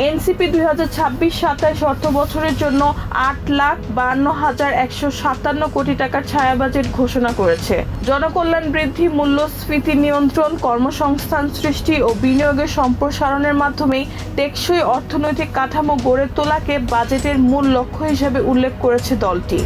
NCP 2026-27 অর্থবছরের জন্য 8,52,157 কোটি টাকার ছায়া বাজেট ঘোষণা করেছে। জনকল্যাণ বৃদ্ধি, মূল্যস্ফীতি নিয়ন্ত্রণ, কর্মসংস্থান সৃষ্টি ও বিনিয়োগের সম্প্রসারণের মাধ্যমেই টেকসই অর্থনৈতিক কাঠামো গড়ে তোলাকে বাজেটের মূল লক্ষ্য হিসেবে উল্লেখ করেছে দলটি।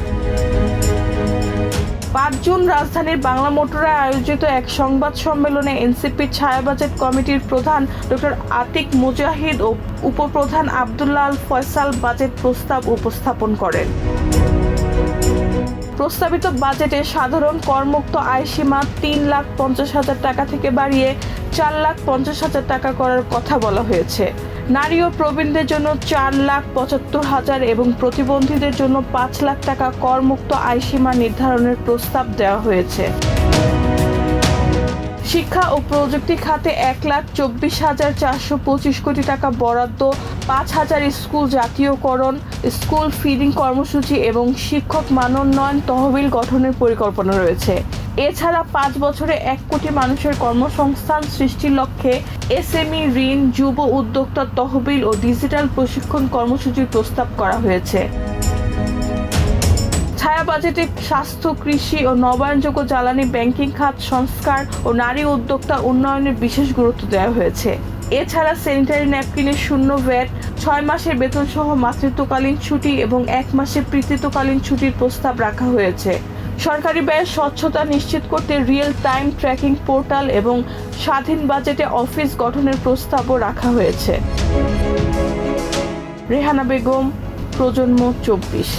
5 জুন রাজধানীর বাংলা মোটরে আয়োজিত এক সংবাদ সম্মেলনে এনসিপির ছায়া বাজেট কমিটির প্রধান ডক্টর আতিক মুজাহিদ ও উপপ্রধান আব্দুল্লাহ আল ফয়সাল বাজেট প্রস্তাব উপস্থাপন করেন। প্রস্তাবিত বাজেটে সাধারণ করমুক্ত আয়সীমা 3,50,000 টাকা থেকে বাড়িয়ে 4,50,000 টাকা করার কথা বলা হয়েছে। নারী ও প্রবীণদের জন্য 4,75,000 এবং প্রতিবন্ধীদের জন্য 5 লাখ টাকা করমুক্ত আয়সীমা নির্ধারণের প্রস্তাব দেওয়া হয়েছে। শিক্ষা ও প্রযুক্তি খাতে 1,24,425 কোটি টাকা বরাদ্দ, 5,000 স্কুল জাতীয়করণ, স্কুল ফিডিং কর্মসূচি এবং শিক্ষক মানোন্নয়ন তহবিল গঠনের পরিকল্পনা রয়েছে। এছাড়া 5 বছরে 1 কোটি মানুষের কর্মসংস্থান সৃষ্টির লক্ষ্যে এসএমই ঋণ, যুব উদ্যোক্তা তহবিল ও ডিজিটাল প্রশিক্ষণ কর্মসূচির প্রস্তাব করা হয়েছে। ছায়া বাজেটে স্বাস্থ্য, কৃষি ও নবায়নযোগ্য জ্বালানি, ব্যাংকিং খাত সংস্কার ও নারী উদ্যোক্তা উন্নয়নের বিশেষ গুরুত্ব দেওয়া হয়েছে। এছাড়া স্যানিটারি ন্যাপকিনের শূন্য ভ্যাট, 6 মাসের বেতনসহ মাতৃত্বকালীন ছুটি এবং 1 মাসের পিতৃত্বকালীন ছুটির প্রস্তাব রাখা হয়েছে। সরকারি ব্যয়ের স্বচ্ছতা নিশ্চিত করতে রিয়েল টাইম ট্র্যাকিং পোর্টাল এবং স্বাধীন বাজেটে অফিস গঠনের প্রস্তাবও রাখা হয়েছে। রেহানা বেগম, প্রজন্ম 24।